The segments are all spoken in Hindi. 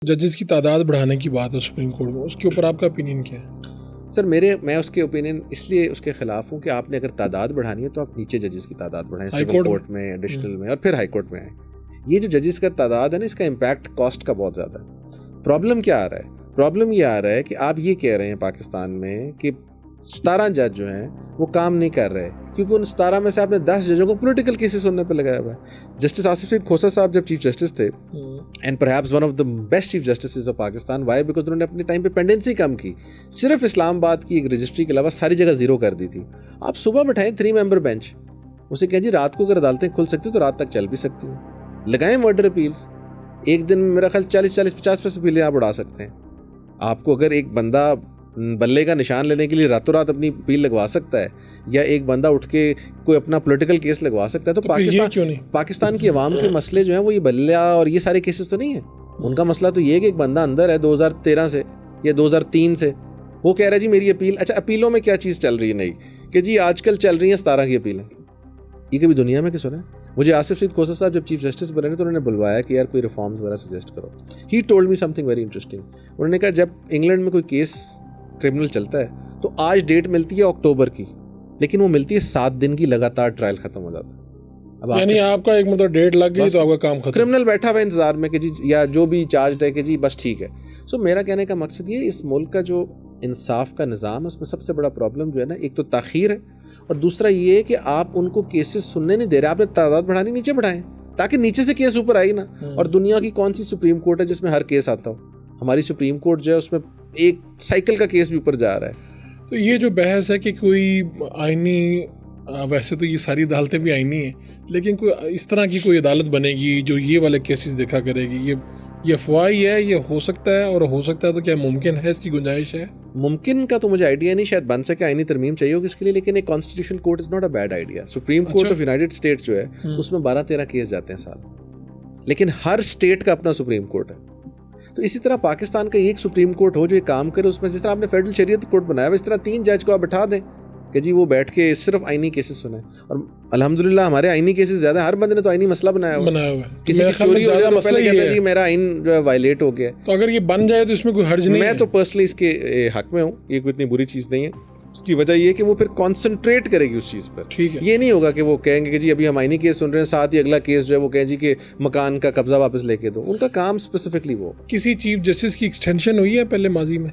जजेस की तादाद बढ़ाने की बात है सुप्रीम कोर्ट में, उसके ऊपर आपका ओपिनियन क्या है? सर मैं उसके ओपिनियन इसलिए उसके खिलाफ हूँ कि आपने अगर तादाद बढ़ानी है तो आप नीचे जजेस की तादाद बढ़ाएं, सिविल कोर्ट में, एडिशनल में और फिर हाई कोर्ट में आए। ये जो जजेस का तादाद है ना, इसका इम्पैक्ट कॉस्ट का बहुत ज़्यादा है। प्रॉब्लम क्या आ रहा है? प्रॉब्लम ये आ रहा है कि आप ये कह रहे हैं पाकिस्तान में कि 17 जज जो हैं वो काम नहीं कर रहे क्योंकि उन 17 में से आपने 10 जजों को पॉलिटिकल केसेस सुनने पे लगाया हुआ है। जस्टिस आसिफ सईद खोसा साहब जब चीफ जस्टिस थे, and perhaps one of the best chief justice of Pakistan, why? Because उन्होंने अपने टाइम पे पेंडेंसी कम की, सिर्फ इस्लामाबाद की एक रजिस्ट्री के अलावा सारी जगह जीरो कर दी थी। आप सुबह बैठाएं 3 मेंबर बेंच, उसे कहें जी रात को अगर अदालतें खुल सकती तो रात तक चल भी सकती हैं। लगाएं मर्डर अपील्स, एक दिन में मेरा ख्याल 40-50 अपीलें आप उड़ा सकते हैं। आपको अगर एक बंदा बल्ले का निशान लेने के लिए रातों रात अपनी अपील लगवा सकता है, या एक बंदा उठ के कोई अपना पॉलिटिकल केस लगवा सकता है, तो पाकिस्तान की आवाम के मसले जो हैं वो ये बल्ला और ये सारे केसेस तो नहीं है। उनका मसला तो ये है कि एक बंदा अंदर है 2013 से या 2003 से, वो कह रहा है जी मेरी अपील। अच्छा, अपीलों में क्या चीज़ चल रही है नई कि जी आजकल चल रही है 17 की अपीलें। ये कभी दुनिया में क्या सुना है? मुझे आसिफ सईद खोसा साहब जब चीफ जस्टिस बने तो उन्होंने बुलवाया कि यार कोई रिफॉर्म्स वगैरह सजेस्ट करो। He told me something very interesting. उन्होंने कहा जब इंग्लैंड में कोई केस क्रिमिनल चलता है तो आज डेट मिलती है अक्टूबर की, लेकिन वो मिलती है 7 दिन की, लगातार ट्रायल खत्म हो जाता है। अब यानी आपका एक मतलब डेट लग गई तो आपका काम खत्म। क्रिमिनल बैठा हुआ इंतजार में कि जी या जो भी चार्ज है कि जी बस ठीक है। सो मेरा कहने का मकसद ये, इस मुल्क का जो इंसाफ का निज़ाम है उसमें सबसे बड़ा प्रॉब्लम जो है ना, एक तो ताख़ीर है और दूसरा ये है कि आप उनको केसेस सुनने नहीं दे रहे। आपने तादाद बढ़ानी, नीचे बढ़ाएं ताकि नीचे से केस ऊपर आए ना। और दुनिया की कौन सी सुप्रीम कोर्ट है जिसमें हर केस आता हो? हमारी सुप्रीम कोर्ट जो है उसमें एक साइकिल का केस भी ऊपर जा रहा है। तो ये जो बहस है कि कोई आईनी, वैसे तो ये सारी अदालतें भी आईनी है, लेकिन कोई इस तरह की कोई अदालत बनेगी जो ये वाले केसेस देखा करेगी, ये अफवाह ही है? ये हो सकता है, और हो सकता है तो क्या मुमकिन है, इसकी गुंजाइश है? मुमकिन का तो मुझे आइडिया नहीं, शायद बन सके, आईनी तरमीम चाहिए होगी इसके लिए, लेकिन एक constitutional court is not a bad idea. Supreme court of United states जो है उसमें 12-13 केस जाते हैं साल, लेकिन हर स्टेट का अपना सुप्रीम कोर्ट है। तो इसी तरह पाकिस्तान का एक सुप्रीम कोर्ट हो जो एक काम करे, उसमें जिस तरह आपने फेडरल शरीयत कोर्ट बनाया है, इस तरह 3 जज को आप बैठा दें कि जी वो बैठ के सिर्फ आईनी केसेस सुने। और अल्हम्दुलिल्लाह हमारे आईनी केसेस ज़्यादा, हर बंदे ने तो आईनी मसला बनाया हुआ है। किसी की चोरी हो जाए तो पहले कहते हैं जी मेरा आईन जो है वायलेट हो गया है। तो अगर ये बन जाए तो इसमें कोई हर्ज नहीं है। मैं तो पर्सनली इसके हक में हूँ, ये कोई इतनी बुरी चीज़ नहीं है। उसकी वजह ये है कि वो फिर कॉन्सेंट्रेट करेगी उस चीज़ पर। ठीक है, ये नहीं होगा कि वो कहेंगे कि जी अभी हम आईनी केस सुन रहे हैं, साथ ही अगला केस जो है वो कहें जी कि मकान का कब्जा वापस लेके दो। उनका काम स्पेसिफिकली वो। किसी चीफ जस्टिस की एक्सटेंशन हुई है पहले माजी में?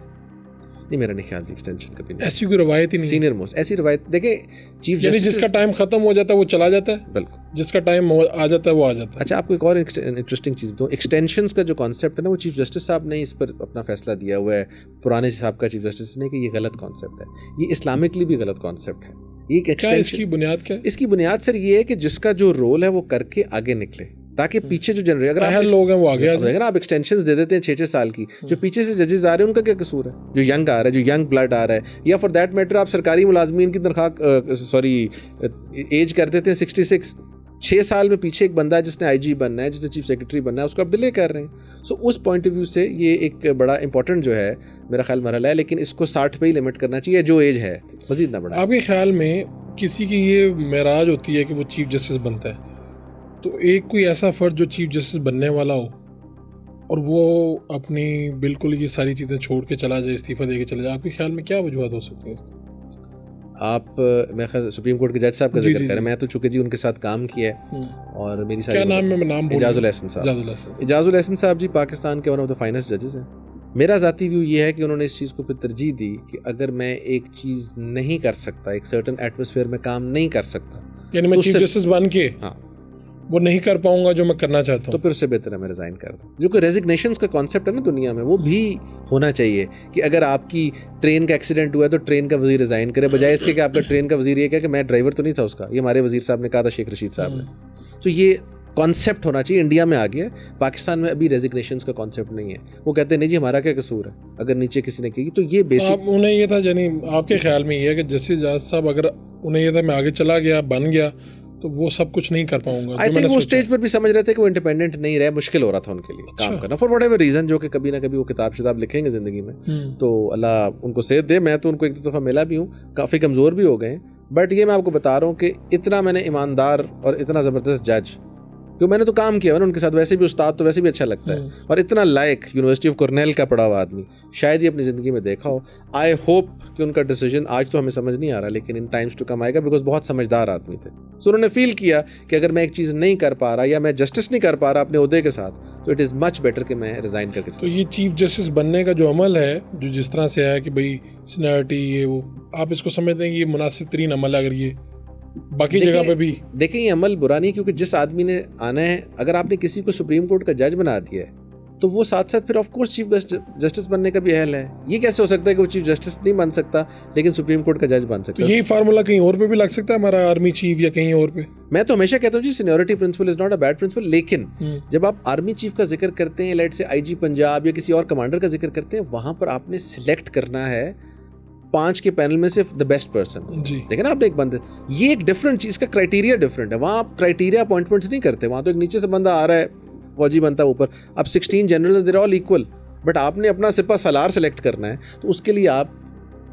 नहीं, मेरा नहीं ख्याल जी एक्सटेंशन कभी नहीं। ऐसी कोई रवायत ही नहीं। सीनियर मोस्ट ऐसी रवायत देखें, चीफ जस्टिस जिसका टाइम खत्म हो जाता है वो चला जाता है, बिल्कुल, जिसका टाइम आ जाता है वो आ जाता है। अच्छा, आपको एक और इंटरेस्टिंग चीज़ बताऊँ, एक्सटेंशंस का जो कॉन्सेप्ट है ना, वो चीफ जस्टिस साहब ने इस पर अपना फैसला दिया हुआ है, पुराने साहब का चीफ जस्टिस ने, कि ये गलत कॉन्सेप्ट है, ये इस्लामिकली भी गलत कॉन्सेप्ट है। ये एक्सटेंशन, इसकी बुनियाद क्या है? इसकी बुनियाद सर ये है कि जिसका जो रोल है वो करके आगे निकले, ताकि पीछे जो जनरेशन, अगर लोग हैं वो आगे आ जाए। अगर आप एक्सटेंशंस दे देते हैं 6-6 साल की, जो पीछे से जजेस आ रहे हैं उनका क्या कसूर है? जो यंग आ रहा है, जो यंग ब्लड आ रहा है, या फॉर दैट मैटर आप सरकारी मुलाजमीन की तनख्वाह एज कर देते हैं 66, 6 साल में पीछे एक बंदा है जिसने आईजी बनना है, जिसने चीफ सेक्रेटरी बनना है, उसको आप डिले कर रहे हैं। सो उस पॉइंट ऑफ व्यू से ये एक बड़ा इंपॉर्टेंट जो है मेरा ख्याल मरहला है, लेकिन इसको 60 पे ही लिमिट करना चाहिए, जो एज है मजीद ना बढ़ा। आपके ख्याल में किसी की ये मेराज होती है कि वो चीफ जस्टिस बनता है, तो एक कोई ऐसा फर्द जो चीफ जस्टिस बनने वाला हो और वो अपनी बिल्कुल ये सारी चीज़ें छोड़ के चला जाए, इस्तीफ़ा दे के चला जाए, आपके ख्याल में क्या वजूहत हो सकती है इसकी? आप मैं ख्याल सुप्रीम कोर्ट के जज साहब का जिक्र करें, मैं तो चूँकि जी उनके साथ काम किया है और मेरी सारी, क्या नाम है? नाम इजाजुल एहसन साहब। इजाजुल एहसन साहब जी पाकिस्तान के वन ऑफ द फाइनेस्ट जजेस हैं। मेरा ज़ाती व्यू ये है कि उन्होंने इस चीज़ को फिर तरजीह दी कि अगर मैं एक चीज़ नहीं कर सकता, एक सर्टन एटमॉस्फेयर में काम नहीं कर सकता, यानी मैं चीफ जस्टिस बन के वो नहीं कर पाऊंगा जो मैं करना चाहता हूँ, तो फिर उससे बेहतर है मैं रिज़ाइन कर दूँ। जो कि रेजिग्नेशंस का कॉन्सेप्ट है ना दुनिया में, वो भी होना चाहिए कि अगर आपकी ट्रेन का एक्सीडेंट हुआ है तो ट्रेन का वज़ीर रिज़ाइन करे, बजाय इसके कि आपका ट्रेन का वज़ीर ये कहे कि मैं ड्राइवर तो नहीं था उसका। ये हमारे वज़ीर साहब ने कहा था, शेख रशीद साहब ने। तो ये कॉन्सेप्ट होना चाहिए। इंडिया में आ गया, पाकिस्तान में अभी रेजिग्नेशंस का कॉन्सेप्ट नहीं है। वो कहते हैं नहीं जी हमारा क्या कसूर है अगर नीचे किसी ने की। तो ये बेसिक उन्हें ये था, यानी आपके ख्याल में ये है कि जैसे जज साहब अगर उन्हें ये था मैं आगे चला गया, बन गया, तो वो सब कुछ नहीं कर पाऊंगा। आई थिंक वो स्टेज पर भी समझ रहे थे कि वो इंडिपेंडेंट नहीं रहे, मुश्किल हो रहा था उनके लिए काम करना फॉर व्हाटएवर रीजन, जो कि कभी ना कभी वो किताब शिताब लिखेंगे ज़िंदगी में, तो अल्लाह उनको सेहत दे। मैं तो उनको एक दो दफ़ा मिला भी हूँ, काफ़ी कमज़ोर भी हो गए हैं, बट ये मैं आपको बता रहा हूँ कि इतना मैंने ईमानदार और इतना ज़बरदस्त जज क्योंकि मैंने तो काम किया है ना उनके साथ, वैसे भी उस्ताद तो वैसे भी अच्छा लगता है, और इतना लायक यूनिवर्सिटी ऑफ कॉर्नेल का पढ़ा हुआ आदमी शायद ही अपनी ज़िंदगी में देखा हो। आई होप कि उनका डिसीजन आज तो हमें समझ नहीं आ रहा, लेकिन इन टाइम्स टू कम आएगा, बिकॉज बहुत समझदार आदमी थे। सो उन्होंने फील किया कि अगर मैं एक चीज़ नहीं कर पा रहा या मैं जस्टिस नहीं कर पा रहा अपने ओहदे के साथ, तो इट इज़ मच बेटर कि मैं रिज़ाइन करके तो ये चीफ जस्टिस बनने का जो अमल है, जो जिस तरह से आया कि भाई सीनियरिटी ये वो, आप इसको समझते हैं कि ये मुनासिब तरीन अमल है? अगर ये बाकी जगह पे भी देखिए ये अमल बुरा नहीं, क्योंकि जिस आदमी ने आना है, अगर आपने किसी को सुप्रीम कोर्ट का जज बना दिया है तो वो साथ साथ फिर ऑफ कोर्स चीफ जस्टिस बनने का भी अहल है। ये कैसे हो सकता है कि वो चीफ जस्टिस नहीं बन सकता लेकिन सुप्रीम कोर्ट का जज बन सकता है? तो यही फार्मूला कहीं और पे भी लग सकता है, हमारा आर्मी चीफ या कहीं और पे। मैं तो हमेशा कहता हूँ जी, seniority principle is not a bad principle, लेकिन जब आप आर्मी चीफ का जिक्र करते हैं, लेट से आईजी पंजाब या किसी और कमांडर का जिक्र करते हैं, वहां पर आपने सिलेक्ट करना है 5 के पैनल में सिर्फ द बेस्ट पर्सन। देखिए ना आपने एक बंदे, ये एक डिफरेंट चीज का क्राइटेरिया डिफरेंट है। वहाँ आप क्राइटेरिया अपॉइंटमेंट्स नहीं करते, वहाँ तो एक नीचे से बंदा आ रहा है, फौजी बनता है ऊपर। अब 16 generals they're all equal, but आपने अपना सिपा सलार सेलेक्ट करना है, तो उसके लिए आप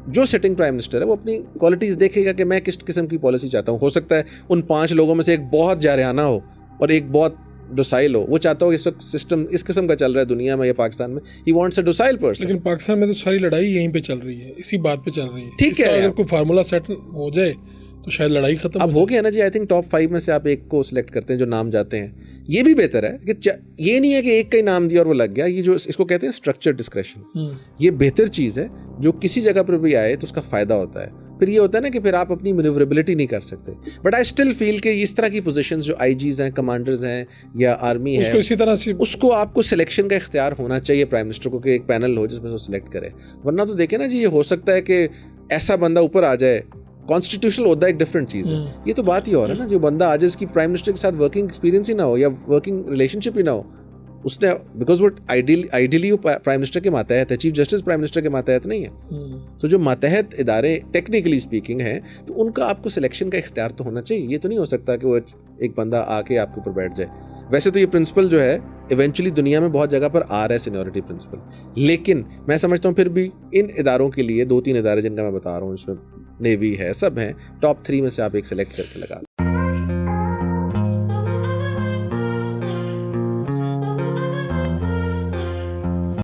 जो सिटिंग प्राइम मिनिस्टर है वो अपनी क्वालिटीज़ देखेगा कि मैं किस किस्म की पॉलिसी चाहता हूँ। हो सकता है उन 5 लोगों में से एक बहुत जारहाना हो और एक बहुत डोसाइल हो। वो चाहता हो इस वक्त सिस्टम इस किस्म का चल रहा है दुनिया में या पाकिस्तान में, he wants a docile person. लेकिन पाकिस्तान में तो सारी लड़ाई यहीं पे चल रही है, इसी बात पे चल रही है। ठीक है, अगर कोई फार्मूला सेट हो जाए तो शायद लड़ाई खत्म अब हो गया ना जी। आई थिंक टॉप 5 में से आप एक को सिलेक्ट करते हैं जो नाम जाते हैं। ये भी बेहतर है कि ये नहीं है कि एक का ही नाम दिया और वो लग गया। ये जो इसको कहते हैं स्ट्रक्चर डिस्क्रेशन, ये बेहतर चीज़ है जो किसी जगह पर भी आए तो उसका फ़ायदा होता है। फिर ये होता है ना कि फिर आप अपनी मैन्यूवरेबिलिटी नहीं कर सकते। बट आई स्टिल फील कि इस तरह की पोजीशंस जो आईजीज हैं, कमांडर्स हैं या आर्मी है, उसको इसी तरह से उसको आपको सिलेक्शन का इख्तियार होना चाहिए प्राइम मिनिस्टर को, कि एक पैनल हो जिसमें वो सिलेक्ट करे। वरना तो देखे ना जी, ये हो सकता है कि ऐसा बंदा ऊपर आ जाए। कॉन्स्टिट्यूशनल होता है एक डिफरेंट चीज़ है, ये तो बात ही और है ना। जो बंदा आ जाए जिसकी प्राइम मिनिस्टर के साथ वर्किंग एक्सपीरियंस ही ना हो या वर्किंग रिलेशनशिप ही ना हो, उसने, बिकॉज वो आइडियली वो प्राइम मिनिस्टर के मातहत है, चीफ जस्टिस प्राइम मिनिस्टर के मातहत नहीं है। तो जो मातहत इदारे टेक्निकली स्पीकिंग हैं, तो उनका आपको सिलेक्शन का इख्तियार तो होना चाहिए। ये तो नहीं हो सकता कि वो एक बंदा आके आपके ऊपर बैठ जाए। वैसे तो ये प्रिंसिपल जो है इवेंचुअली दुनिया में बहुत जगह पर आ रहा है, सीनियरिटी प्रिंसिपल, लेकिन मैं समझता हूँ फिर भी इन इदारों के लिए 2-3 इदारे जिनका मैं बता रहा हूँ, इसमें नेवी है, सब हैं, टॉप 3 में से आप एक सेलेक्ट करके लगा।